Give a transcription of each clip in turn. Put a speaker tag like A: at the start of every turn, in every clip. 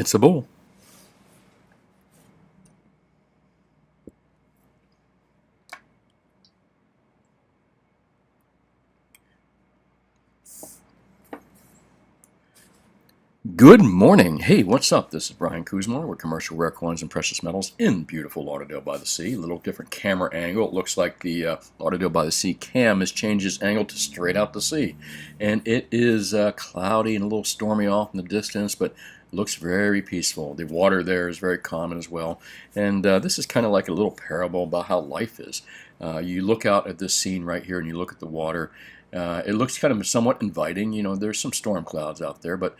A: It's a bull. Good morning. Hey, what's up? This is Brian Kuzmar with Commercial Rare Coins and Precious Metals in beautiful Lauderdale by the Sea. A little different camera angle. It looks like the Lauderdale by the Sea cam has changed its angle to straight out to sea. And it is cloudy and a little stormy off in the distance, but looks very peaceful. The water there is very calm as well. And this is kind of like a little parable about how life is. You look out at this scene right here and you look at the water. It looks kind of somewhat inviting. You know, there's some storm clouds out there, but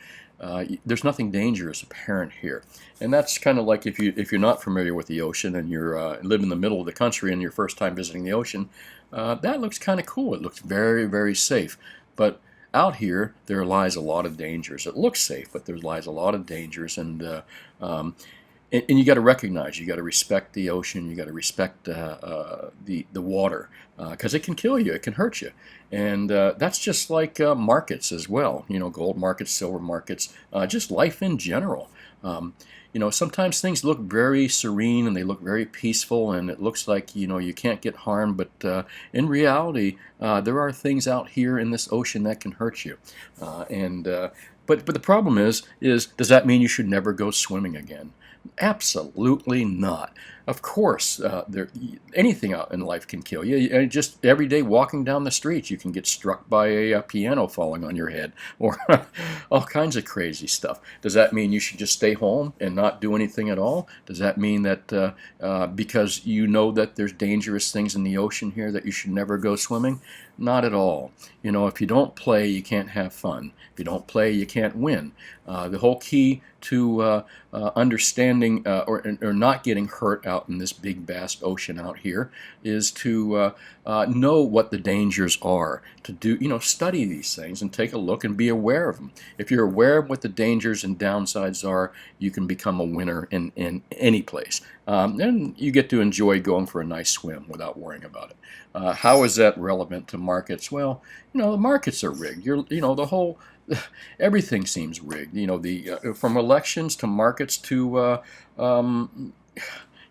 A: there's nothing dangerous apparent here. And that's kind of like if you're not familiar with the ocean and you're live in the middle of the country and your first time visiting the ocean, that looks kind of cool. It looks very, very safe. But out here, there lies a lot of dangers. It looks safe, but there lies a lot of dangers, and you got to recognize, you got to respect the ocean, you got to respect the water, because it can kill you, it can hurt you. And that's just like markets as well, you know, gold markets, silver markets, just life in general. You know, sometimes things look very serene and they look very peaceful and it looks like, you know, you can't get harmed, but in reality, there are things out here in this ocean that can hurt you. But the problem is does that mean you should never go swimming again? Absolutely not. Of course, anything out in life can kill you. And just every day walking down the street, you can get struck by a piano falling on your head, or all kinds of crazy stuff. Does that mean you should just stay home and not do anything at all? Does that mean that because you know that there's dangerous things in the ocean here that you should never go swimming? Not at all. You know, if you don't play, you can't have fun. If you don't play, you can't win. The whole key to understanding or not getting hurt out in this big vast ocean out here is to know what the dangers are, to do, you know, study these things and take a look and be aware of them. If you're aware of what the dangers and downsides are, you can become a winner in any place. And you get to enjoy going for a nice swim without worrying about it. How is that relevant to markets? Well, you know, the markets are rigged. You know, the whole everything seems rigged. You know, the from elections to markets to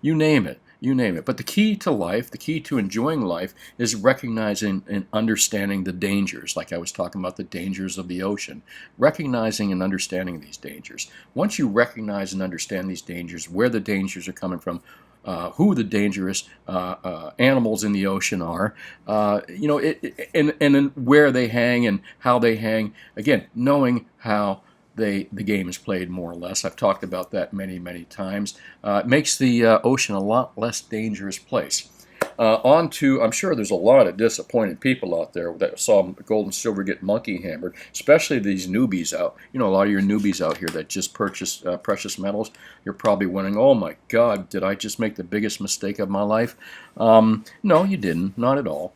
A: you name it. You name it. But the key to life, the key to enjoying life, is recognizing and understanding the dangers, like I was talking about the dangers of the ocean. Recognizing and understanding these dangers. Once you recognize and understand these dangers, where the dangers are coming from, who the dangerous animals in the ocean are, you know, and then where they hang and how they hang. Again, knowing how the game is played more or less. I've talked about that many, many times. It makes the ocean a lot less dangerous place. On to, I'm sure there's a lot of disappointed people out there that saw gold and silver get monkey hammered, especially these newbies out. You know, a lot of your newbies out here that just purchased precious metals. You're probably wondering, oh my God, did I just make the biggest mistake of my life? No, you didn't. Not at all.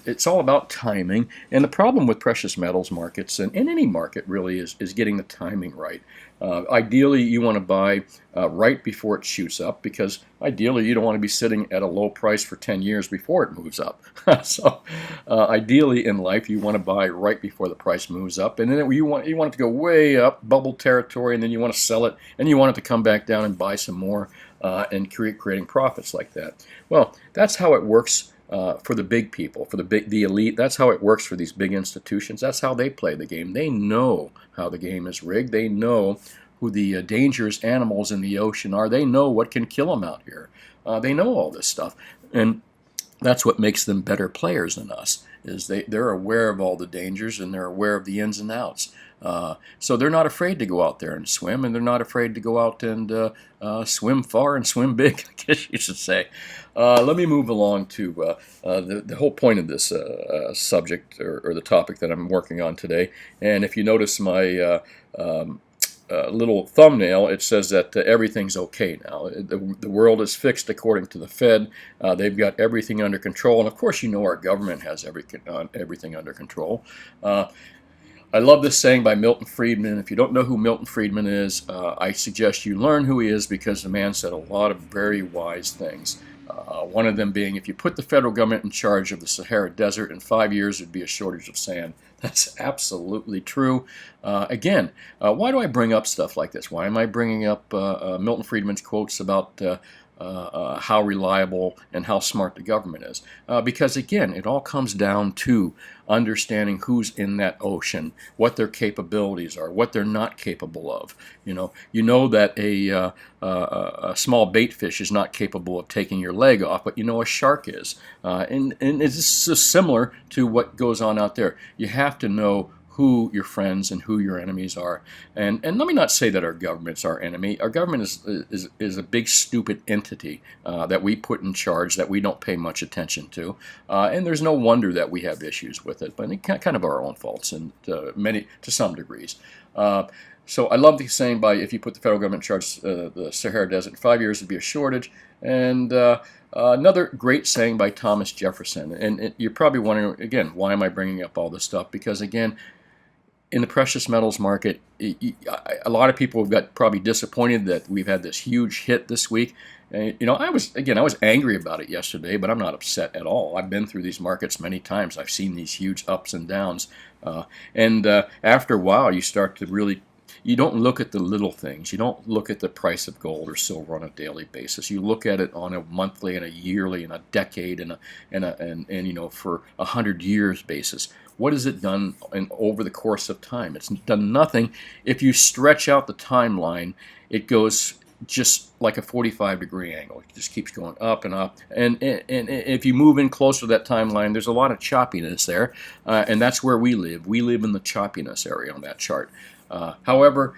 A: It's all about timing. And the problem with precious metals markets, and in any market really, is getting the timing right. Ideally, you want to buy right before it shoots up, because ideally you don't want to be sitting at a low price for 10 years before it moves up. So ideally in life, you want to buy right before the price moves up, and then you want it to go way up, bubble territory, and then you want to sell it, and you want it to come back down and buy some more, and creating profits like that. Well, that's how it works for the big people, for the elite. That's how it works for these big institutions. That's how they play the game. They know how the game is rigged. They know who the dangerous animals in the ocean are. They know what can kill them out here. They know all this stuff, and that's what makes them better players than us. Is they're aware of all the dangers and they're aware of the ins and outs. So they're not afraid to go out there and swim, and they're not afraid to go out and swim far and swim big, I guess you should say. Let me move along to the whole point of this subject, or the topic that I'm working on today. And if you notice my little thumbnail, it says that everything's okay now. The world is fixed according to the Fed. They've got everything under control. And of course, you know, our government has everything under control. I love this saying by Milton Friedman. If you don't know who Milton Friedman is, I suggest you learn who he is, because the man said a lot of very wise things. One of them being, if you put the federal government in charge of the Sahara Desert, in 5 years there'd be a shortage of sand. That's absolutely true. Again, why do I bring up stuff like this? Why am I bringing up Milton Friedman's quotes about how reliable and how smart the government is? Because again, it all comes down to understanding who's in that ocean, what their capabilities are, what they're not capable of. You know that a small bait fish is not capable of taking your leg off, but a shark is. And it's just similar to what goes on out there. You have to know who your friends and who your enemies are. And let me not say that our government's our enemy. Our government is a big stupid entity that we put in charge that we don't pay much attention to. And there's no wonder that we have issues with it, but it's kind of our own faults, and to some degrees. So I love the saying by, if you put the federal government in charge of the Sahara Desert, in 5 years there'd be a shortage. And another great saying by Thomas Jefferson. And you're probably wondering, again, why am I bringing up all this stuff? Because again, in the precious metals market, a lot of people have got probably disappointed that we've had this huge hit this week. I was angry about it yesterday, but I'm not upset at all. I've been through these markets many times. I've seen these huge ups and downs. And after a while, you start to really, you don't look at the little things. You don't look at the price of gold or silver on a daily basis. You look at it on a monthly and a yearly and a decade and for 100 years basis. What has it done over the course of time? It's done nothing. If you stretch out the timeline, it goes just like a 45-degree angle. It just keeps going up and up. And if you move in closer to that timeline, there's a lot of choppiness there. And that's where we live. We live in the choppiness area on that chart. However,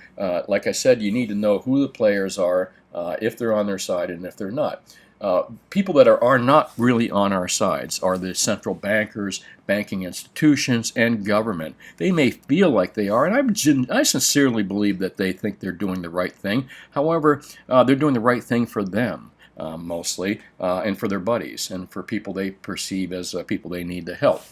A: like I said, you need to know who the players are, if they're on their side and if they're not. People that are not really on our sides are the central bankers, banking institutions, and government. They may feel like they are, and I sincerely believe that they think they're doing the right thing. However, they're doing the right thing for them, mostly, and for their buddies, and for people they perceive as people they need to help.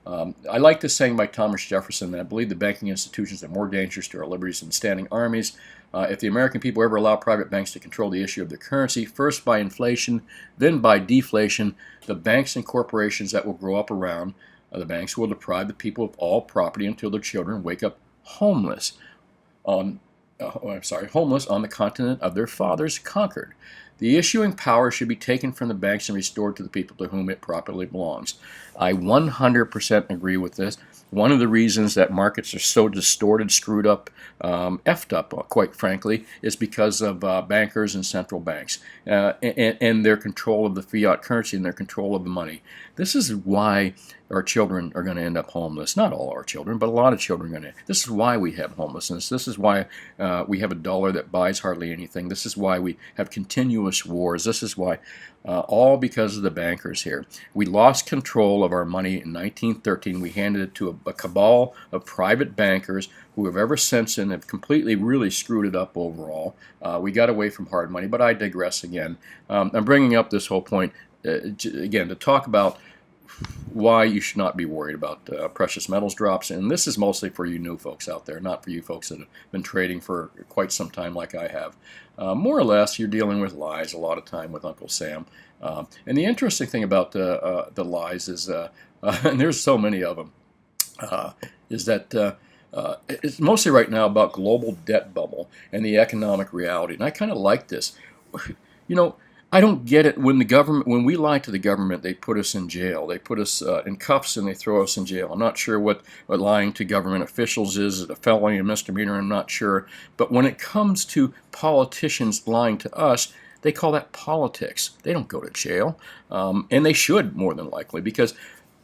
A: I like this saying by Thomas Jefferson that I believe the banking institutions are more dangerous to our liberties than standing armies. If the American people ever allow private banks to control the issue of their currency, first by inflation, then by deflation, the banks and corporations that will grow up around the banks will deprive the people of all property until their children wake up homeless on the continent of their fathers conquered. The issuing power should be taken from the banks and restored to the people to whom it properly belongs. I 100% agree with this. One of the reasons that markets are so distorted, screwed up, effed up, quite frankly, is because of bankers and central banks and their control of the fiat currency and their control of the money. This is why our children are going to end up homeless. Not all our children, but a lot of children are going to. This is why we have homelessness. This is why we have a dollar that buys hardly anything. This is why we have continuous wars. This is why, all because of the bankers here. We lost control of our money in 1913. We handed it to a cabal of private bankers who have ever since then have completely really screwed it up overall. We got away from hard money, but I digress again. I'm bringing up this whole point again to talk about why you should not be worried about precious metals drops. And this is mostly for you new folks out there, not for you folks that have been trading for quite some time like I have. More or less, you're dealing with lies a lot of time with Uncle Sam. And the interesting thing about the lies is, and there's so many of them, is that it's mostly right now about global debt bubble and the economic reality. And I kind of like this. I don't get it. When we lie to the government, they put us in jail. They put us in cuffs and they throw us in jail. I'm not sure what lying to government officials is. Is it a felony, a misdemeanor? I'm not sure. But when it comes to politicians lying to us, they call that politics. They don't go to jail. And they should, more than likely, because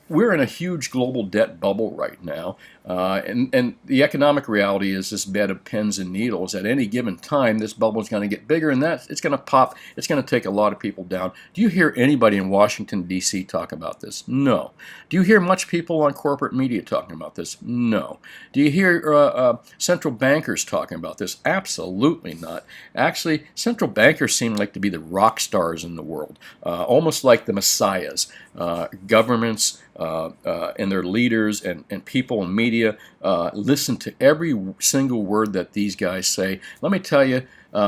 A: we're in a huge global debt bubble right now, and the economic reality is this bed of pins and needles. At any given time, this bubble is going to get bigger, and it's going to pop. It's going to take a lot of people down. Do you hear anybody in Washington, D.C. talk about this? No. Do you hear much people on corporate media talking about this? No. Do you hear central bankers talking about this? Absolutely not. Actually, central bankers seem like to be the rock stars in the world, almost like the messiahs. Governments, and their leaders and people in media listen to every single word that these guys say. Let me tell you,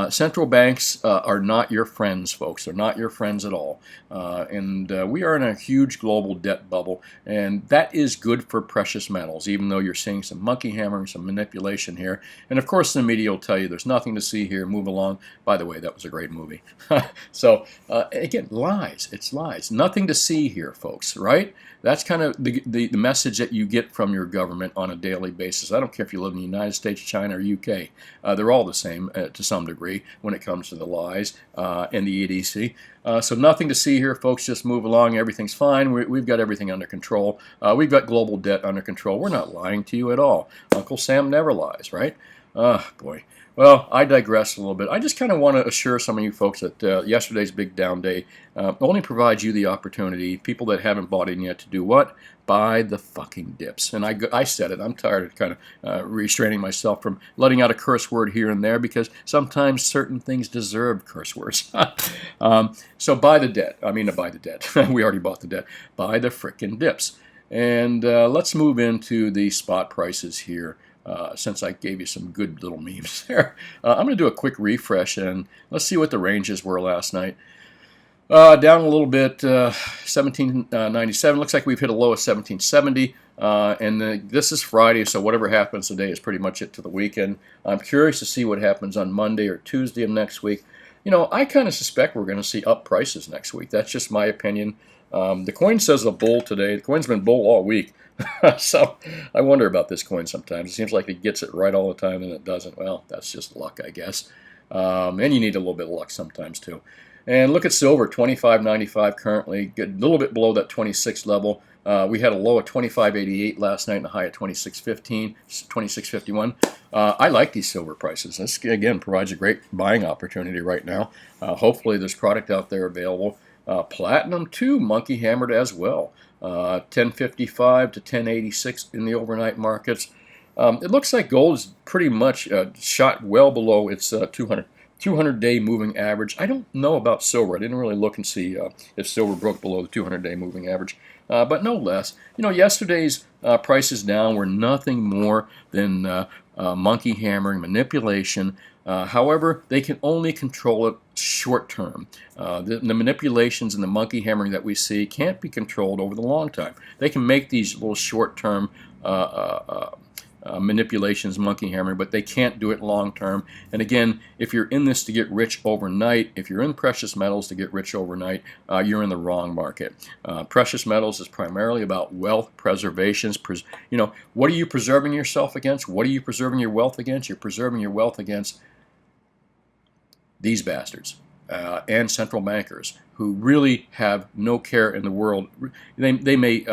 A: central banks are not your friends, folks. They're not your friends at all. And we are in a huge global debt bubble, and that is good for precious metals, even though you're seeing some monkey hammering, some manipulation here. And of course, the media will tell you there's nothing to see here, move along. By the way, that was a great movie. So, again, lies. It's lies. Nothing to see here, folks, right? That's kind of the message that you get from your government on a daily basis. I don't care if you live in the United States, China, or UK. They're all the same to some degree when it comes to the lies and the EDC. So nothing to see here, folks. Just move along. Everything's fine. We've got everything under control. We've got global debt under control. We're not lying to you at all. Uncle Sam never lies, right? Boy. Well, I digress a little bit. I just kind of want to assure some of you folks that yesterday's big down day only provides you the opportunity, people that haven't bought in yet, to do what? Buy the fucking dips. And I said it. I'm tired of kind of restraining myself from letting out a curse word here and there, because sometimes certain things deserve curse words. So buy the debt. I mean, buy the debt. We already bought the debt. Buy the frickin' dips. And let's move into the spot prices here. Since I gave you some good little memes there. I'm going to do a quick refresh, and let's see what the ranges were last night. Down a little bit, 1797. Looks like we've hit a low of 1770. And this is Friday, so whatever happens today is pretty much it to the weekend. I'm curious to see what happens on Monday or Tuesday of next week. You know, I kind of suspect we're going to see up prices next week. That's just my opinion. The coin says a bull today. The coin's been bull all week. So I wonder about this coin sometimes. It seems like it gets it right all the time, and it doesn't. Well, that's just luck, I guess. And you need a little bit of luck sometimes, too. And look at silver, 25.95 currently, a little bit below that 26 level. We had a low of 25.88 last night and a high of 26.15, 26.51. I like these silver prices. This, again, provides a great buying opportunity right now. Hopefully there's product out there available. Platinum, too, monkey hammered as well. 1055 to 1086 in the overnight markets. It looks like gold is pretty much shot well below its 200-day moving average. I don't know about silver. I didn't really look and see if silver broke below the 200-day moving average. But no less, you know, yesterday's prices down were nothing more than monkey hammering, manipulation. However, they can only control it short term. The manipulations and the monkey hammering that we see can't be controlled over the long time. They can make these little short term manipulations, monkey hammering, but they can't do it long term. And again, if you're in this to get rich overnight, if you're in precious metals to get rich overnight, you're in the wrong market. Precious metals is primarily about wealth preservation. You know, what are you preserving yourself against? What are you preserving your wealth against? You're preserving your wealth against these bastards and central bankers who really have no care in the world. They may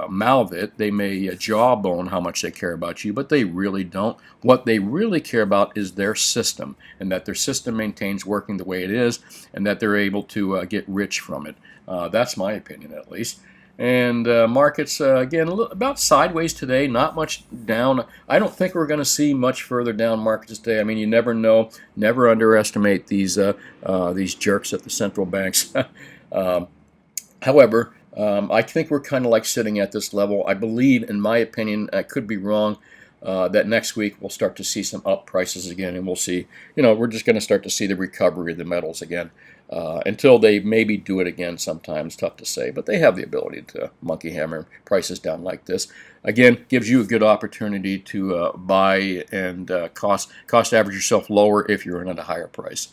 A: mouth it, they may jawbone how much they care about you, but they really don't. What they really care about is their system, and that their system maintains working the way it is, and that they're able to get rich from it. That's my opinion, at least. And markets, again, about sideways today, not much down. I don't think we're going to see much further down markets today. I mean, you never know. Never underestimate these jerks at the central banks. However, I think we're kind of like sitting at this level. I believe, in my opinion, I could be wrong, that next week we'll start to see some up prices again, and we'll see, you know, we're just going to start to see the recovery of the metals again. Until they maybe do it again sometimes, tough to say, but they have the ability to monkey hammer prices down like this. Again, gives you a good opportunity to buy and cost average yourself lower if you're in at a higher price.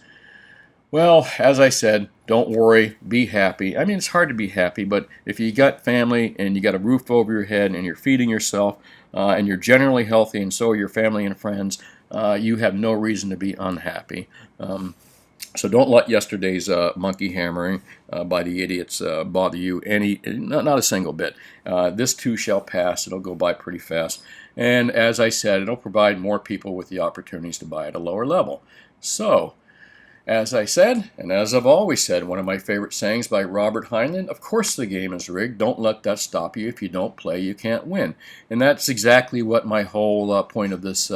A: Well, as I said, don't worry, be happy. I mean, it's hard to be happy, but if you got family and you got a roof over your head and you're feeding yourself and you're generally healthy and so are your family and friends, you have no reason to be unhappy. So don't let yesterday's monkey hammering by the idiots bother you not a single bit. This too shall pass. It'll go by pretty fast. And as I said, it'll provide more people with the opportunities to buy at a lower level. So As I said, and as I've always said, one of my favorite sayings by Robert Heinlein, of course the game is rigged. Don't let that stop you. If you don't play, you can't win. And that's exactly what my whole point of this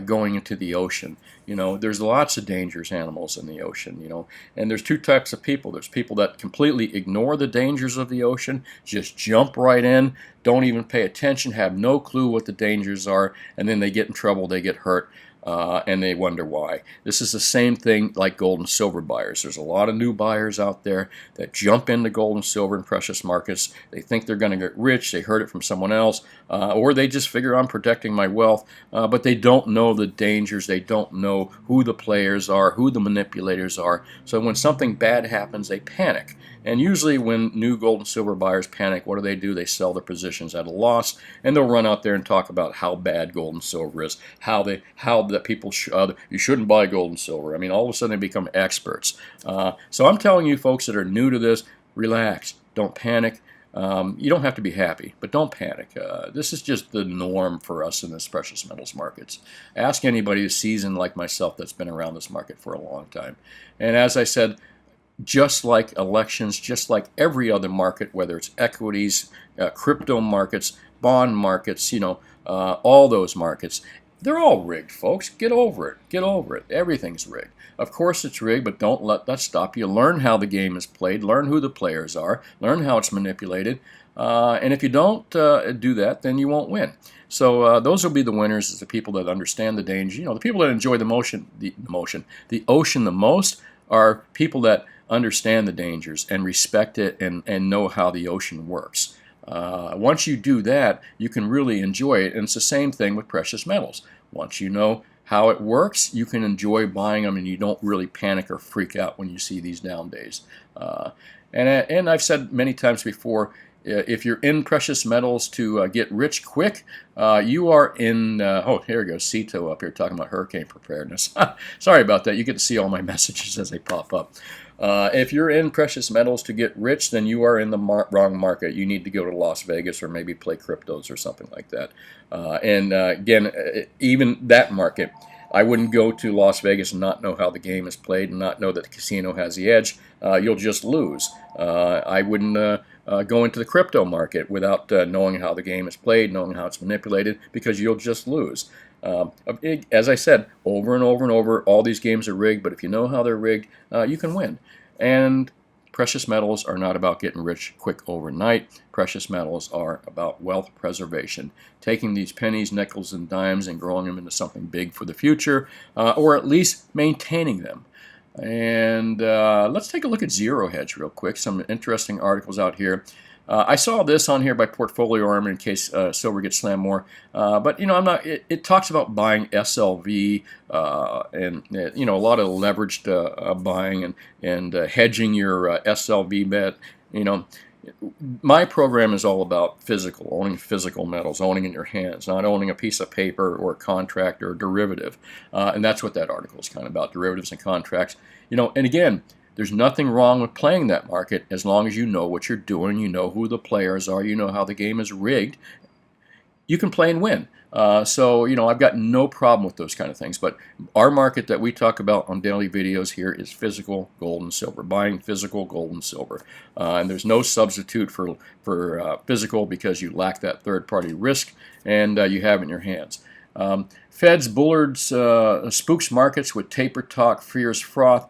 A: going into the ocean. There's lots of dangerous animals in the ocean, and there's two types of people. There's people that completely ignore the dangers of the ocean, just jump right in, don't even pay attention, have no clue what the dangers are, and then they get in trouble, they get hurt. And they wonder why. This is the same thing like gold and silver buyers. There's a lot of new buyers out there that jump into gold and silver and precious markets. They think they're going to get rich. They heard it from someone else, or they just figure I'm protecting my wealth, but they don't know the dangers. They don't know who the players are, who the manipulators are. So when something bad happens, they panic. And usually when new gold and silver buyers panic, what do? They sell their positions at a loss, and they'll run out there and talk about how bad gold and silver is, how that people you shouldn't buy gold and silver. I mean, all of a sudden they become experts. So I'm telling you folks that are new to this, relax, don't panic. You don't have to be happy, but don't panic. This is just the norm for us in this precious metals markets. Ask anybody who's seasoned like myself that's been around this market for a long time. And as I said, just like elections, just like every other market, whether it's equities, crypto markets, bond markets, all those markets, they're all rigged, folks. Get over it. Get over it. Everything's rigged. Of course it's rigged, but don't let that stop you. Learn how the game is played. Learn who the players are. Learn how it's manipulated. And if you don't do that, then you won't win. So those will be the winners, is the people that understand the danger. The people that enjoy the ocean the most are people that understand the dangers and respect it and know how the ocean works. Once you do that, you can really enjoy it. And it's the same thing with precious metals. Once you know how it works, you can enjoy buying them, and you don't really panic or freak out when you see these down days. And I've said many times before, if you're in precious metals to get rich quick, you are in, oh, here we go, Cito up here talking about hurricane preparedness. Sorry about that. You get to see all my messages as they pop up. If you're in precious metals to get rich, then you are in the wrong market. You need to go to Las Vegas or maybe play cryptos or something like that. And again, even that market, I wouldn't go to Las Vegas and not know how the game is played and not know that the casino has the edge. You'll just lose. I wouldn't go into the crypto market without knowing how the game is played, knowing how it's manipulated, because you'll just lose. As I said, over and over and over, all these games are rigged, but if you know how they're rigged, you can win. And precious metals are not about getting rich quick overnight. Precious metals are about wealth preservation, taking these pennies, nickels, and dimes and growing them into something big for the future, or at least maintaining them. And let's take a look at Zero Hedge real quick. Some interesting articles out here. I saw this on here by Portfolio Armor in case silver gets slammed more. But I'm not. It talks about buying SLV and a lot of leveraged buying and hedging your SLV bet. My program is all about owning physical metals, owning in your hands, not owning a piece of paper or a contract or a derivative. And that's what that article is kind of about, derivatives and contracts. And again, there's nothing wrong with playing that market as long as you know what you're doing, you know who the players are, you know how the game is rigged. You can play and win. So I've got no problem with those kind of things. But our market that we talk about on daily videos here is physical gold and silver, buying physical gold and silver. And there's no substitute for physical because you lack that third-party risk and you have it in your hands. Feds, bullards, spooks markets with taper talk, fears froth.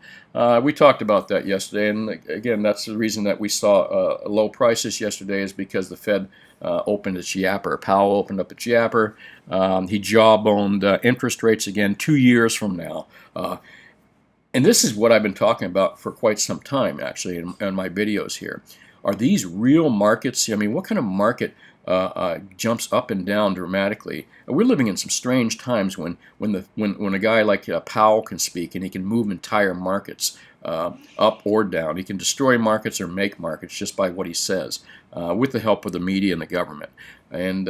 A: We talked about that yesterday, and again, that's the reason that we saw low prices yesterday is because the Fed opened its yapper. Powell opened up its yapper. He jawboned interest rates again 2 years from now. And this is what I've been talking about for quite some time, actually, in my videos here. Are these real markets? I mean, what kind of market jumps up and down dramatically? We're living in some strange times when a guy like Powell can speak and he can move entire markets up or down. He can destroy markets or make markets just by what he says, with the help of the media and the government. And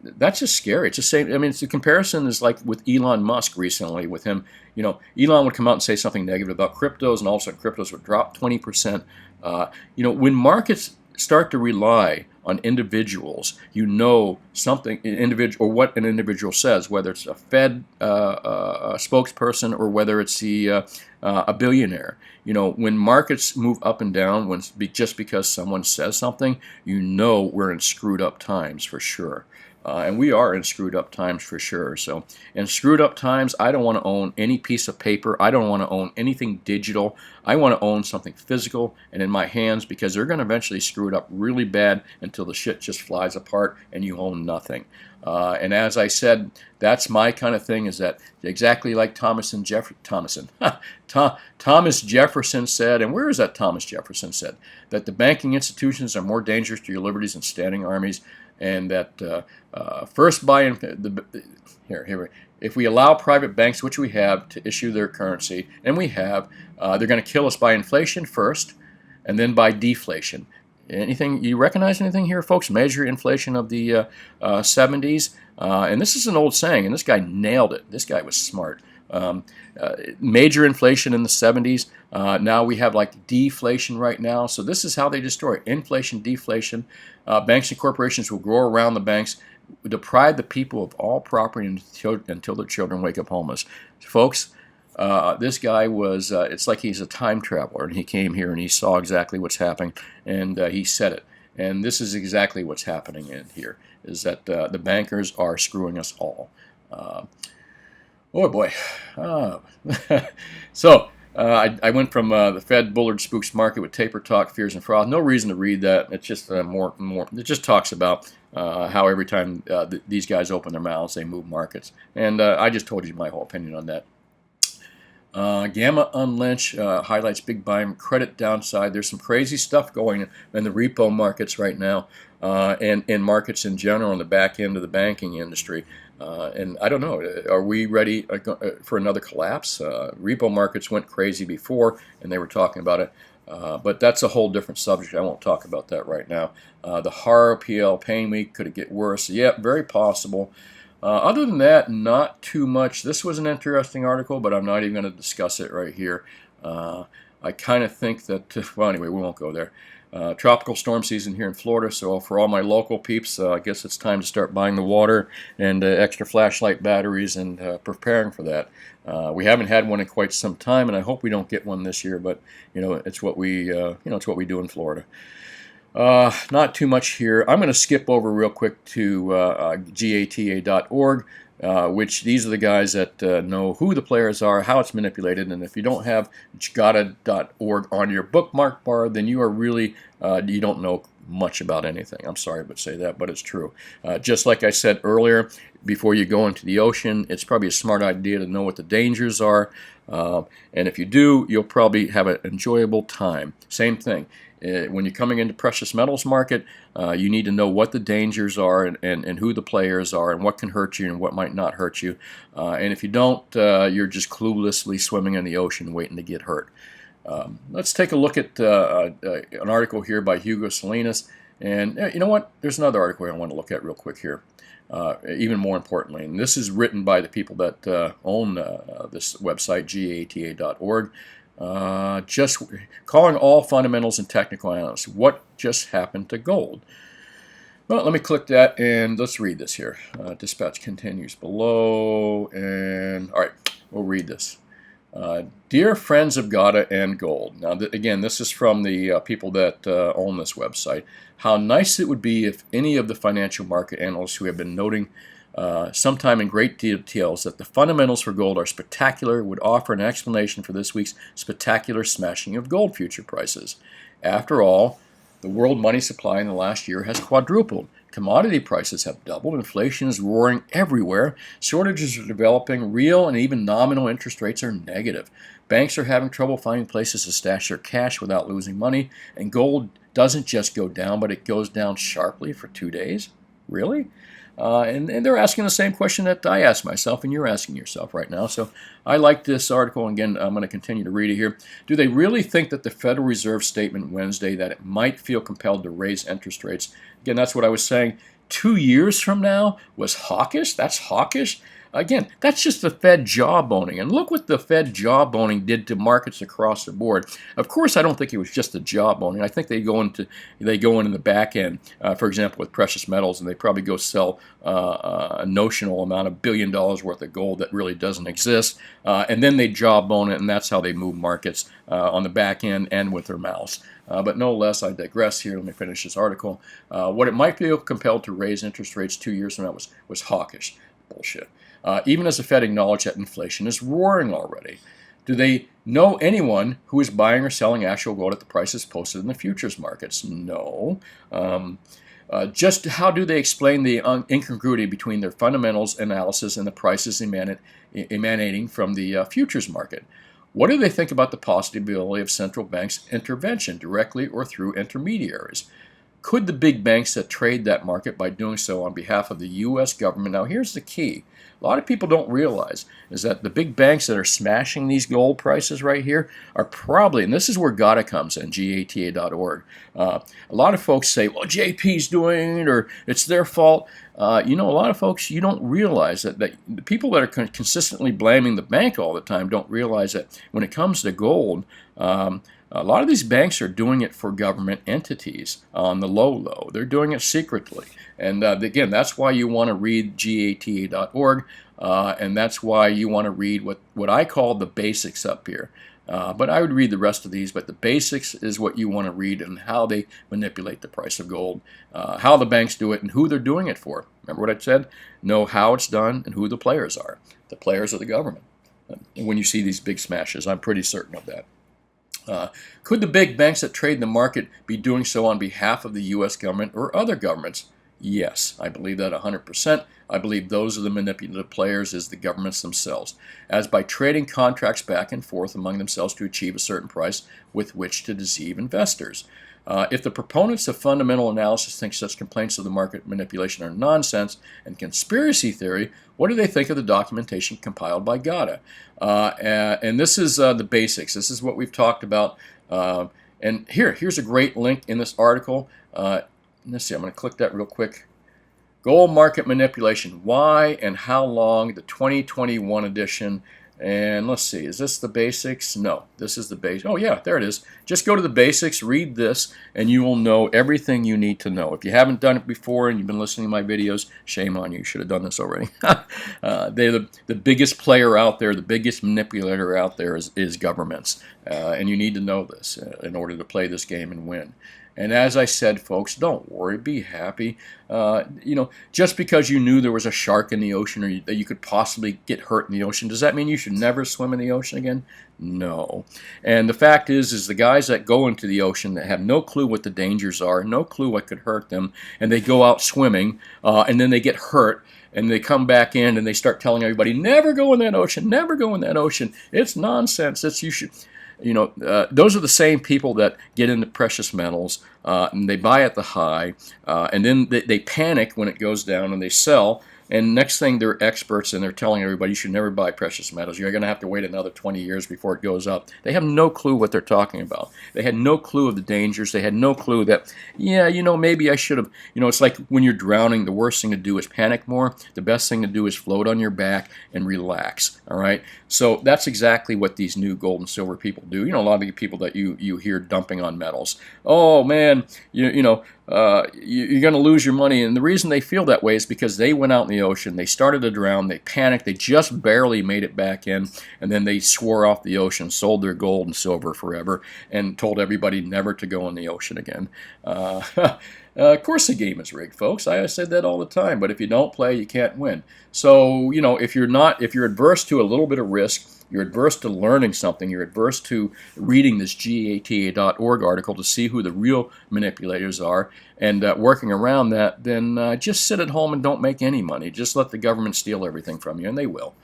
A: that's just scary. It's the same. I mean, the comparison is like with Elon Musk recently. With him, Elon would come out and say something negative about cryptos, and all of a sudden cryptos would drop 20%. When markets start to rely on individuals, something individual, or what an individual says, whether it's a Fed spokesperson or whether it's a billionaire. You know, when markets move up and down, just because someone says something, you know we're in screwed up times for sure. And we are in screwed up times for sure. So in screwed up times, I don't want to own any piece of paper. I don't want to own anything digital. I want to own something physical and in my hands, because they're going to eventually screw it up really bad until the shit just flies apart and you own nothing. And as I said, that's my kind of thing, is that exactly like Thomas Jefferson said, and where is that Thomas Jefferson said? That the banking institutions are more dangerous to your liberties than standing armies, and that first buy if we allow private banks, which we have, to issue their currency, and we have, they're going to kill us by inflation first, and then by deflation. Anything, you recognize anything here, folks? Major inflation of the 70s, and this is an old saying, and this guy nailed it. This guy was smart. Major inflation in the 70s. Now we have like deflation right now. So this is how they destroy inflation, deflation. Banks and corporations will grow around the banks, deprive the people of all property until their children wake up homeless. Folks, this guy was, it's like he's a time traveler, and he came here and he saw exactly what's happening, and he said it. And this is exactly what's happening in here, is that the bankers are screwing us all. Oh boy. So I went from the Fed Bullard Spooks Market with Taper Talk, Fears and Froth. No reason to read that. It's just more. It just talks about how every time these guys open their mouths, they move markets. And I just told you my whole opinion on that. Gamma Unlynch highlights big buying credit downside. There's some crazy stuff going in the repo markets right now, and in markets in general, on the back end of the banking industry. And I don't know, are we ready for another collapse? Repo markets went crazy before, and they were talking about it. But that's a whole different subject. I won't talk about that right now. The horror PL pain week, could it get worse? Yeah, very possible. Other than that, not too much. This was an interesting article, but I'm not even going to discuss it right here. I kind of think that, well, anyway, we won't go there. Tropical storm season here in Florida, so for all my local peeps, I guess it's time to start buying the water and extra flashlight batteries and preparing for that. We haven't had one in quite some time, and I hope we don't get one this year. But you know, it's what we it's what we do in Florida. Not too much here. I'm going to skip over real quick to GATA.org, which these are the guys that know who the players are, how it's manipulated, and if you don't have GATA.org on your bookmark bar, then you are really, you don't know much about anything. I'm sorry to say that, but it's true. Just like I said earlier, before you go into the ocean, it's probably a smart idea to know what the dangers are, and if you do, you'll probably have an enjoyable time. Same thing. When you're coming into precious metals market, you need to know what the dangers are and who the players are and what can hurt you and what might not hurt you. And if you don't, you're just cluelessly swimming in the ocean waiting to get hurt. Let's take a look at an article here by Hugo Salinas. And you know what? There's another article I want to look at real quick here. Even more importantly, and this is written by the people that own this website, GATA.org. Just calling all fundamentals and technical analysts. What just happened to gold? Well, let me click that and let's read this here. Dispatch continues below, and all right, we'll read this. Dear friends of GATA and gold. Now, again, this is from the people that own this website. How nice it would be if any of the financial market analysts who have been noting sometime in great details that the fundamentals for gold are spectacular would offer an explanation for this week's spectacular smashing of gold future prices. After all, the world money supply in the last year has quadrupled. Commodity prices have doubled. Inflation is roaring everywhere. Shortages are developing. Real and even nominal interest rates are negative. Banks are having trouble finding places to stash their cash without losing money. And gold doesn't just go down, but it goes down sharply for 2 days. Really? And they're asking the same question that I asked myself and you're asking yourself right now. So I like this article, and again, I'm going to continue to read it here. Do they really think that the Federal Reserve statement Wednesday that it might feel compelled to raise interest rates, again, that's what I was saying, 2 years from now was hawkish? That's hawkish? Again, that's just the Fed jawboning. And look what the Fed jawboning did to markets across the board. Of course, I don't think it was just the jawboning. I think they go into the back end, for example, with precious metals, and they probably go sell a notional amount of $1 billion worth of gold that really doesn't exist, and then they jawbone it, and that's how they move markets on the back end and with their mouths. But no less, I digress here. Let me finish this article. What it might feel compelled to raise interest rates 2 years from now was hawkish. Bullshit. Even as the Fed acknowledged that inflation is roaring already. Do they know anyone who is buying or selling actual gold at the prices posted in the futures markets? No. Just how do they explain the incongruity between their fundamentals analysis and the prices emanating from the futures market? What do they think about the possibility of central banks' intervention, directly or through intermediaries? Could the big banks that trade that market by doing so on behalf of the U.S. government? Now, here's the key. A lot of people don't realize is that the big banks that are smashing these gold prices right here are probably, and this is where GATA comes in, GATA.org. A lot of folks say, well, JP's doing it, or it's their fault. A lot of folks, you don't realize that the people that are consistently blaming the bank all the time don't realize that when it comes to gold, a lot of these banks are doing it for government entities on the low. They're doing it secretly. And again, that's why you want to read GATA.org, and that's why you want to read what I call the basics up here. But I would read the rest of these, but the basics is what you want to read, and how they manipulate the price of gold, how the banks do it, and who they're doing it for. Remember what I said? Know how it's done and who the players are. The players are the government. And when you see these big smashes, I'm pretty certain of that. Could the big banks that trade in the market be doing so on behalf of the U.S. government or other governments? Yes, I believe that 100%. I believe those are the manipulative players is the governments themselves, as by trading contracts back and forth among themselves to achieve a certain price with which to deceive investors. If the proponents of fundamental analysis think such complaints of the market manipulation are nonsense and conspiracy theory, what do they think of the documentation compiled by GATA? And this is the basics. This is what we've talked about. And here's a great link in this article. Let's see, I'm going to click that real quick. Gold Market Manipulation, Why and How Long, the 2021 edition. And let's see, is this the basics? No, this is the base. Oh yeah, there it is. Just go to the basics, read this, and you will know everything you need to know. If you haven't done it before and you've been listening to my videos, shame on you. You should have done this already. They're the biggest player out there, the biggest manipulator out there is governments. And you need to know this in order to play this game and win. And as I said, folks, don't worry, be happy. Just because you knew there was a shark in the ocean or that you could possibly get hurt in the ocean, does that mean you should never swim in the ocean again? No. And the fact is the guys that go into the ocean that have no clue what the dangers are, no clue what could hurt them, and they go out swimming, and then they get hurt, and they come back in and they start telling everybody, never go in that ocean, never go in that ocean. It's nonsense. You should. Those are the same people that get into precious metals, and they buy at the high, and then they panic when it goes down and they sell. And next thing, they're experts and they're telling everybody you should never buy precious metals. You're going to have to wait another 20 years before it goes up. They have no clue what they're talking about. They had no clue of the dangers. They had no clue that, maybe I should have, it's like when you're drowning, the worst thing to do is panic more. The best thing to do is float on your back and relax, all right? So that's exactly what these new gold and silver people do. A lot of the people that you hear dumping on metals. Oh, man, you're going to lose your money. And the reason they feel that way is because they went out in the ocean, they started to drown, they panicked, they just barely made it back in, and then they swore off the ocean, sold their gold and silver forever, and told everybody never to go in the ocean again. Of course the game is rigged, folks. I said that all the time, but if you don't play, you can't win. So, if you're adverse to a little bit of risk, you're adverse to learning something, you're adverse to reading this GATA.org article to see who the real manipulators are, and working around that, then just sit at home and don't make any money. Just let the government steal everything from you, and they will.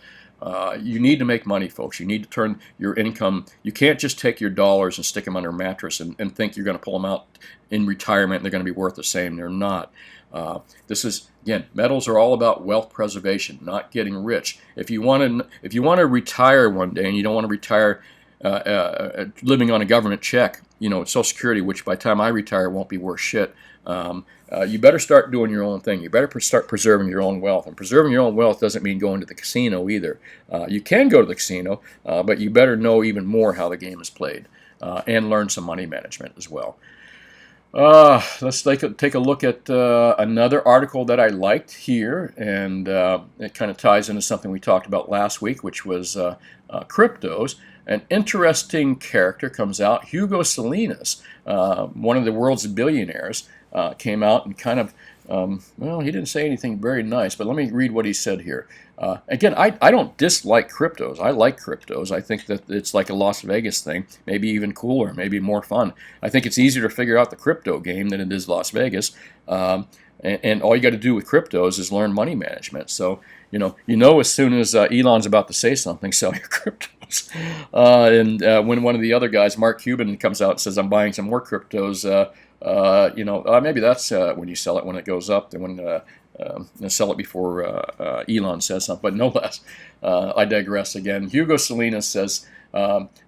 A: You need to make money, folks. You need to turn your income. You can't just take your dollars and stick them under a mattress and think you're going to pull them out in retirement and they're going to be worth the same. They're not. Again, metals are all about wealth preservation, not getting rich. If you want to retire one day and you don't want to retire living on a government check, Social Security, which by the time I retire won't be worth shit. You better start doing your own thing. You better start preserving your own wealth. And preserving your own wealth doesn't mean going to the casino either. You can go to the casino, but you better know even more how the game is played and learn some money management as well. Let's take a look at another article that I liked here, and it kind of ties into something we talked about last week, which was cryptos. An interesting character comes out. Hugo Salinas, one of the world's billionaires, came out and kind of, well, he didn't say anything very nice, but let me read what he said here. Again, I don't dislike cryptos. I like cryptos. I think that it's like a Las Vegas thing, maybe even cooler, maybe more fun. I think it's easier to figure out the crypto game than it is Las Vegas. And all you got to do with cryptos is learn money management. So, as soon as Elon's about to say something, sell your cryptos. When one of the other guys, Mark Cuban, comes out and says, I'm buying some more cryptos, maybe that's when you sell it when it goes up, and when sell it before Elon says something, but no less. I digress again. Hugo Salinas says,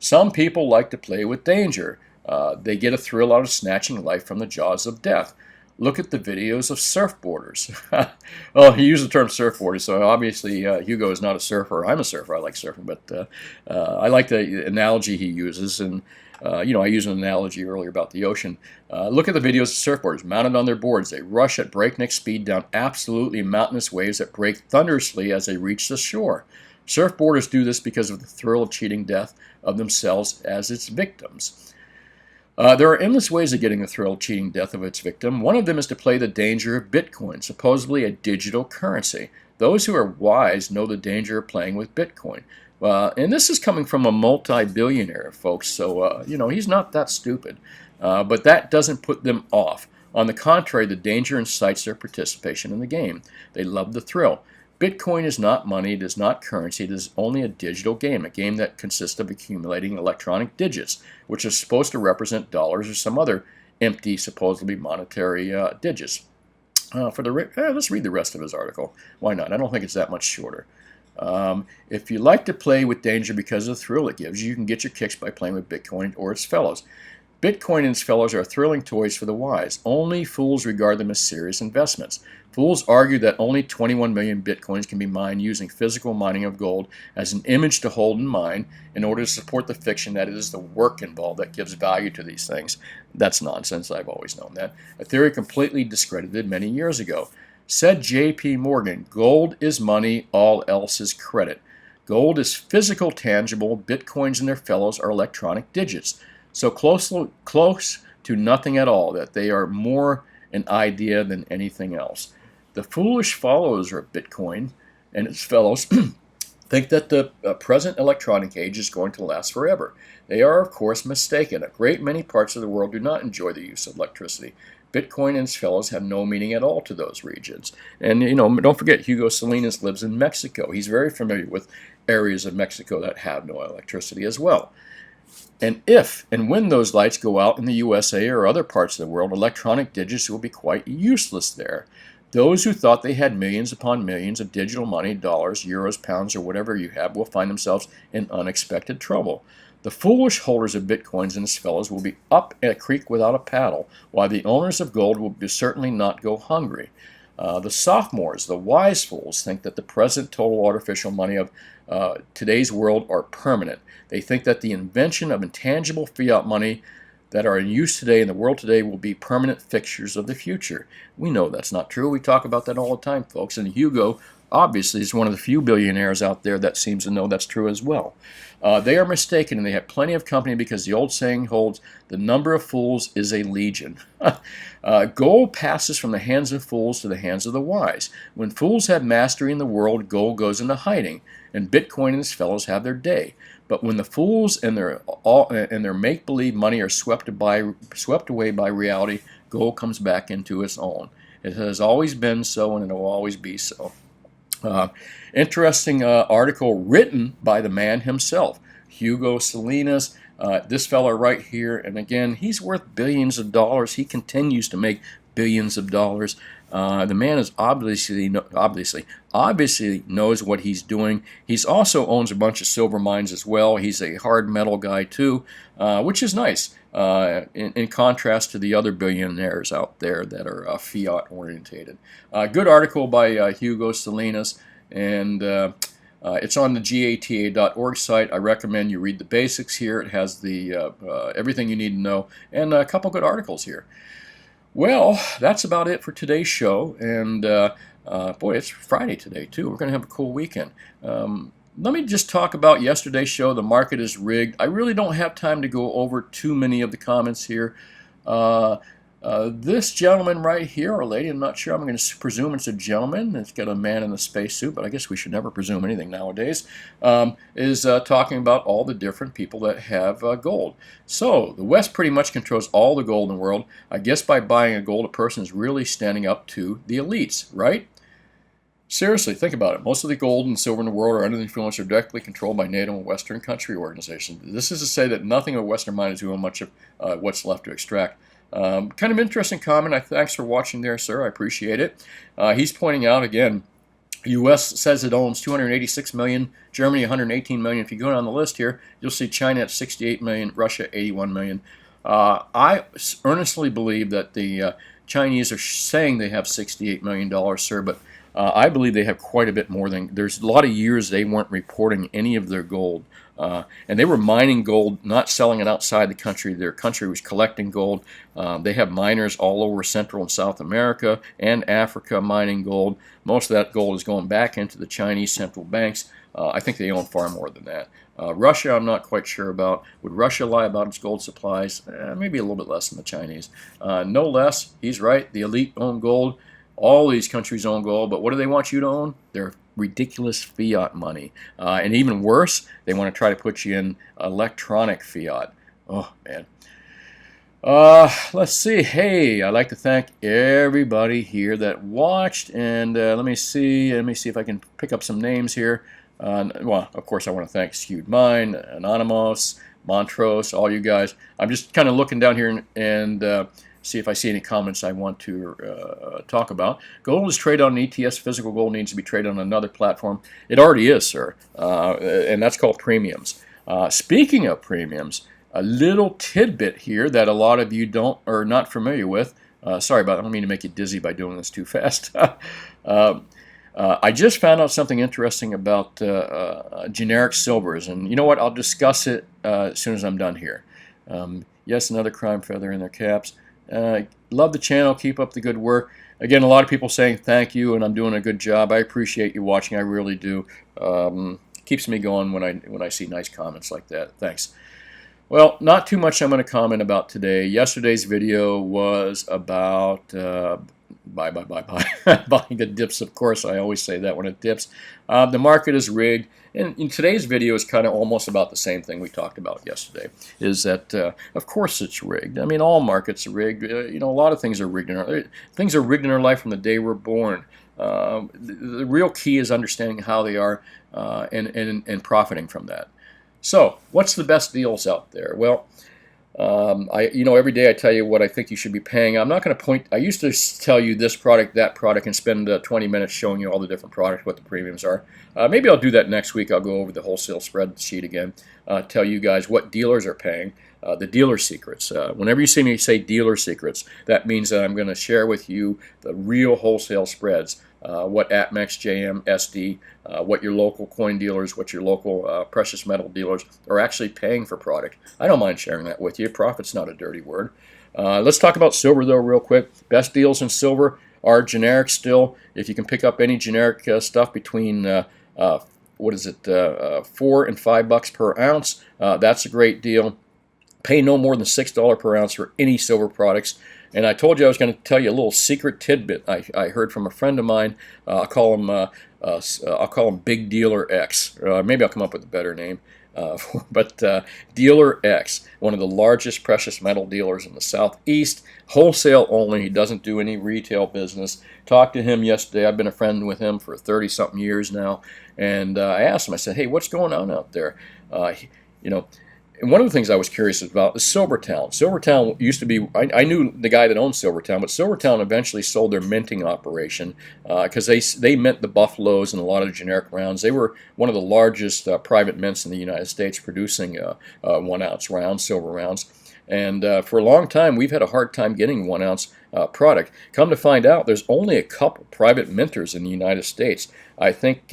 A: some people like to play with danger. They get a thrill out of snatching life from the jaws of death. Look at the videos of surfboarders. Well, he used the term surfboarders, so obviously Hugo is not a surfer. I'm a surfer. I like surfing, but I like the analogy he uses. And I used an analogy earlier about the ocean. Look at the videos of surfboarders mounted on their boards. They rush at breakneck speed down absolutely mountainous waves that break thunderously as they reach the shore. Surfboarders do this because of the thrill of cheating death of themselves as its victims. There are endless ways of getting the thrill of cheating death of its victim. One of them is to play the danger of Bitcoin, supposedly a digital currency. Those who are wise know the danger of playing with Bitcoin. And this is coming from a multi-billionaire, folks, so, he's not that stupid. But that doesn't put them off. On the contrary, the danger incites their participation in the game. They love the thrill. Bitcoin is not money, it is not currency, it is only a digital game, a game that consists of accumulating electronic digits, which are supposed to represent dollars or some other empty, supposedly monetary digits. Let's read the rest of his article. Why not? I don't think it's that much shorter. If you like to play with danger because of the thrill it gives you, you can get your kicks by playing with Bitcoin or its fellows. Bitcoin and its fellows are thrilling toys for the wise. Only fools regard them as serious investments. Fools argue that only 21 million Bitcoins can be mined using physical mining of gold as an image to hold in mind in order to support the fiction that it is the work involved that gives value to these things. That's nonsense. I've always known that. A theory completely discredited many years ago. Said J.P. Morgan, gold is money, all else is credit. Gold is physical, tangible. Bitcoins and their fellows are electronic digits. So close to nothing at all, that they are more an idea than anything else. The foolish followers of Bitcoin and its fellows think that the present electronic age is going to last forever. They are, of course, mistaken. A great many parts of the world do not enjoy the use of electricity. Bitcoin and its fellows have no meaning at all to those regions. And, don't forget, Hugo Salinas lives in Mexico. He's very familiar with areas of Mexico that have no electricity as well. And if and when those lights go out in the USA or other parts of the world, electronic digits will be quite useless there. Those who thought they had millions upon millions of digital money, dollars, euros, pounds, or whatever you have, will find themselves in unexpected trouble. The foolish holders of Bitcoins and its fellows will be up a creek without a paddle, while the owners of gold will certainly not go hungry. The sophomores, the wise fools, think that the present total artificial money of today's world are permanent. They think that the invention of intangible fiat money that are in use today in the world today will be permanent fixtures of the future. We know that's not true. We talk about that all the time, folks. And Hugo, obviously, is one of the few billionaires out there that seems to know that's true as well. They are mistaken, and they have plenty of company because the old saying holds, the number of fools is a legion. Gold passes from the hands of fools to the hands of the wise. When fools have mastery in the world, gold goes into hiding, and Bitcoin and its fellows have their day. But when the fools and their make-believe money are swept away by reality, gold comes back into its own. It has always been so, and it will always be so. Interesting article written by the man himself, Hugo Salinas. This fella right here, and again, he's worth billions of dollars. He continues to make billions of dollars. The man is obviously knows what he's doing. He's also owns a bunch of silver mines as well. He's a hard metal guy too, which is nice in contrast to the other billionaires out there that are fiat orientated. Good article by Hugo Salinas, and it's on the GATA.org site. I recommend you read the basics here. It has the everything you need to know, and a couple good articles here. Well, that's about it for today's show, and boy, it's Friday today too. We're going to have a cool weekend. Let me just talk about yesterday's show. The market is rigged. I really don't have time to go over too many of the comments here. This gentleman right here, or lady, I'm not sure, I'm going to presume it's a gentleman. It's got a man in a spacesuit, but I guess we should never presume anything nowadays, is talking about all the different people that have gold. So, the West pretty much controls all the gold in the world. I guess by buying a gold, a person is really standing up to the elites, right? Seriously, think about it. Most of the gold and silver in the world are under the influence or directly controlled by NATO and Western country organizations. This is to say that nothing of Western mind is doing much of what's left to extract. Kind of interesting comment. Thanks for watching there, sir. I appreciate it. He's pointing out, again, U.S. says it owns 286 million, Germany 118 million. If you go down the list here, you'll see China at 68 million, Russia 81 million. I earnestly believe that the Chinese are saying they have $68 million, sir, but I believe they have quite a bit more than. There's a lot of years they weren't reporting any of their gold. And they were mining gold, not selling it outside the country. Their country was collecting gold. They have miners all over Central and South America and Africa mining gold. Most of that gold is going back into the Chinese central banks. I think they own far more than that. Russia, I'm not quite sure about. Would Russia lie about its gold supplies? Maybe a little bit less than the Chinese. No less, he's right, the elite own gold. All these countries own gold, but what do they want you to own? Their ridiculous fiat money. And even worse, they want to try to put you in electronic fiat. Oh, man. Let's see. Hey, I'd like to thank everybody here that watched. And let me see if I can pick up some names here. Well, of course, I want to thank Skewed Mind, Anonymous, Montrose, all you guys. I'm just kind of looking down here and see if I see any comments I want to talk about. Gold is traded on an ETS. Physical gold needs to be traded on another platform. It already is, sir, and that's called premiums. Speaking of premiums, a little tidbit here that a lot of you are not familiar with. Sorry about that. I don't mean to make you dizzy by doing this too fast. I just found out something interesting about generic silvers, and you know what? I'll discuss it as soon as I'm done here. Yes, another crime feather in their caps. Love the channel. Keep up the good work. Again, a lot of people saying thank you, and I'm doing a good job. I appreciate you watching. I really do. Keeps me going when I see nice comments like that. Thanks. Well, not too much I'm going to comment about today. Yesterday's video was about buying the dips. Of course, I always say that when it dips. The market is rigged. And in today's video is kind of almost about the same thing we talked about yesterday, is that, of course, it's rigged. I mean, all markets are rigged. You know, a lot of things are rigged things are rigged in our life from the day we're born. The real key is understanding how they are and profiting from that. So, what's the best deals out there? Well, every day I tell you what I think you should be paying. I'm not going to point. I used to tell you this product, that product, and spend 20 minutes showing you all the different products, what the premiums are. Maybe I'll do that next week. I'll go over the wholesale spreadsheet again, tell you guys what dealers are paying, the dealer secrets. Whenever you see me say dealer secrets, that means that I'm going to share with you the real wholesale spreads. What APMEX, JM, SD, what your local coin dealers, what your local precious metal dealers are actually paying for product. I don't mind sharing that with you. Profit's not a dirty word. Let's talk about silver, though, real quick. Best deals in silver are generic still. If you can pick up any generic stuff between, $4 and $5 per ounce, that's a great deal. Pay no more than $6 per ounce for any silver products. And I told you I was going to tell you a little secret tidbit I heard from a friend of mine. I'll call him Big Dealer X. Maybe I'll come up with a better name. But Dealer X, one of the largest precious metal dealers in the Southeast, wholesale only. He doesn't do any retail business. Talked to him yesterday. I've been a friend with him for 30-something years now. And I asked him, I said, hey, what's going on out there? And one of the things I was curious about is Silvertown. Silvertown used to be, I knew the guy that owned Silvertown, but Silvertown eventually sold their minting operation because they mint the Buffaloes and a lot of the generic rounds. They were one of the largest private mints in the United States producing 1-ounce rounds, silver rounds. And for a long time, we've had a hard time getting 1-ounce product. Come to find out, there's only a couple private minters in the United States. I think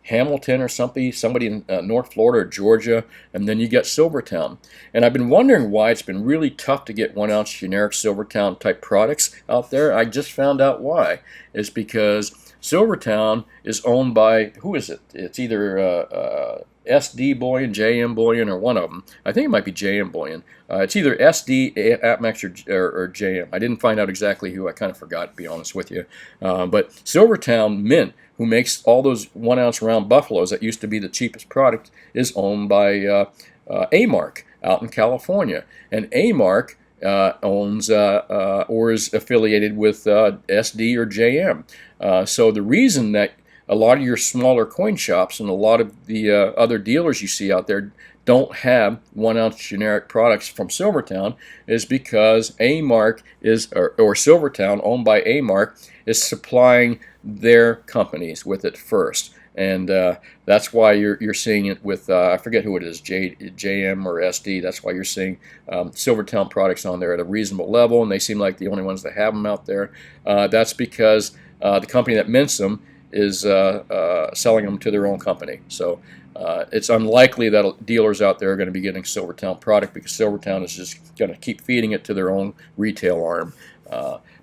A: Hamilton or somebody in North Florida or Georgia, and then you get Silvertown. And I've been wondering why it's been really tough to get 1-ounce generic Silvertown type products out there. I just found out why. It's because Silvertown is owned by, who is it? It's either SD Bullion, JM Bullion, or one of them. I think it might be JM Bullion. It's either SD, Atmex, or JM. I didn't find out exactly who. I kind of forgot, to be honest with you. But Silvertown Mint, who makes all those 1-ounce round Buffaloes that used to be the cheapest product, is owned by A-Mark out in California. And A-Mark owns or is affiliated with SD or JM. So the reason that a lot of your smaller coin shops and a lot of the other dealers you see out there don't have 1-ounce generic products from Silvertown is because A-Mark is, or Silvertown, owned by A-Mark, is supplying their companies with it first. And that's why you're seeing it with, I forget who it is, JM or SD. That's why you're seeing Silvertown products on there at a reasonable level, and they seem like the only ones that have them out there. That's because the company that mints them is selling them to their own company. So it's unlikely that dealers out there are going to be getting Silvertown product because Silvertown is just going to keep feeding it to their own retail arm.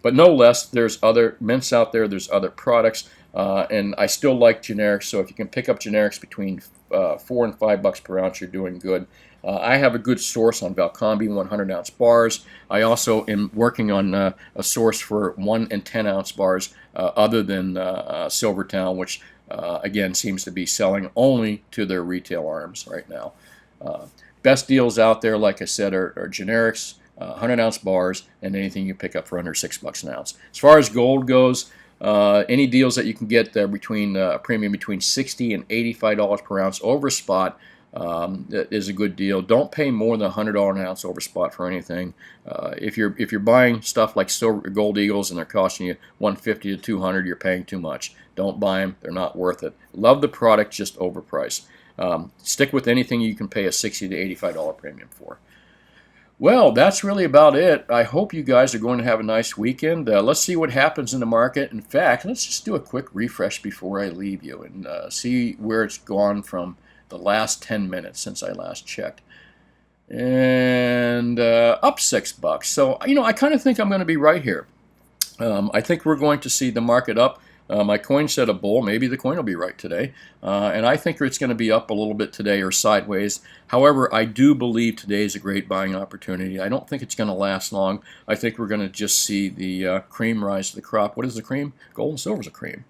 A: But no less, there's other mints out there, there's other products, and I still like generics, so if you can pick up generics between $4 and $5 per ounce, you're doing good. I have a good source on Valcombi 100-ounce bars. I also am working on a source for 1 and 10-ounce bars other than Silvertown, which again seems to be selling only to their retail arms right now. Best deals out there, like I said, are generics, 100-ounce bars, and anything you pick up for under $6 an ounce. As far as gold goes, any deals that you can get between a premium between $60 and $85 per ounce over spot is a good deal. Don't pay more than $100 an ounce over spot for anything. If you're buying stuff like silver, gold eagles and they're costing you $150 to $200, you're paying too much. Don't buy them; they're not worth it. Love the product, just overpriced. Stick with anything you can pay a $60 to $85 premium for. Well, that's really about it. I hope you guys are going to have a nice weekend. Let's see what happens in the market. In fact, let's just do a quick refresh before I leave you and see where it's gone from the last 10 minutes since I last checked. And up $6. So, I kind of think I'm going to be right here. I think we're going to see the market up. My coin said a bull. Maybe the coin will be right today. And I think it's going to be up a little bit today or sideways. However, I do believe today is a great buying opportunity. I don't think it's going to last long. I think we're going to just see the cream rise to the crop. What is the cream? Gold and silver is a cream.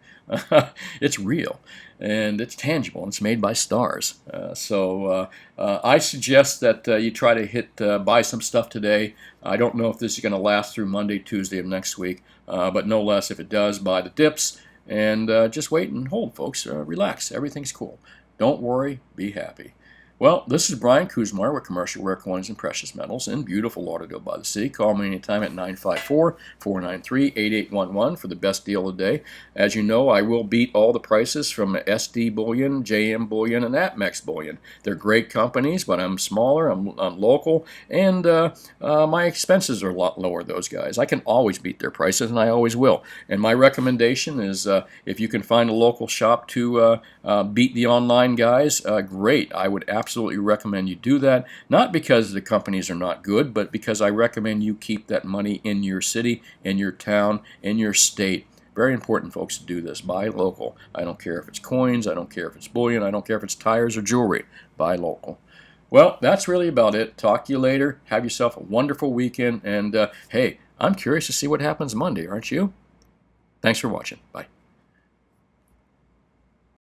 A: It's real, and it's tangible, and it's made by stars. So I suggest that you try to buy some stuff today. I don't know if this is going to last through Monday, Tuesday of next week, but no less, if it does, buy the dips. And just wait and hold, folks. Relax. Everything's cool. Don't worry. Be happy. Well, this is Brian Kuzmar with Commercial Rare Coins and Precious Metals in beautiful Lauderdale by the Sea. Call me anytime at 954-493-8811 for the best deal of the day. As you know, I will beat all the prices from SD Bullion, JM Bullion, and Atmex Bullion. They're great companies, but I'm smaller, I'm local, and my expenses are a lot lower, those guys. I can always beat their prices, and I always will. And my recommendation is if you can find a local shop to beat the online guys, great. I would absolutely recommend you do that, not because the companies are not good, but because I recommend you keep that money in your city, in your town, in your state. Very important, folks, to do this. Buy local. I don't care if it's coins, I don't care if it's bullion, I don't care if it's tires or jewelry. Buy local. Well, that's really about it. Talk to you later. Have yourself a wonderful weekend, and hey, I'm curious to see what happens Monday, aren't you? Thanks for watching. Bye.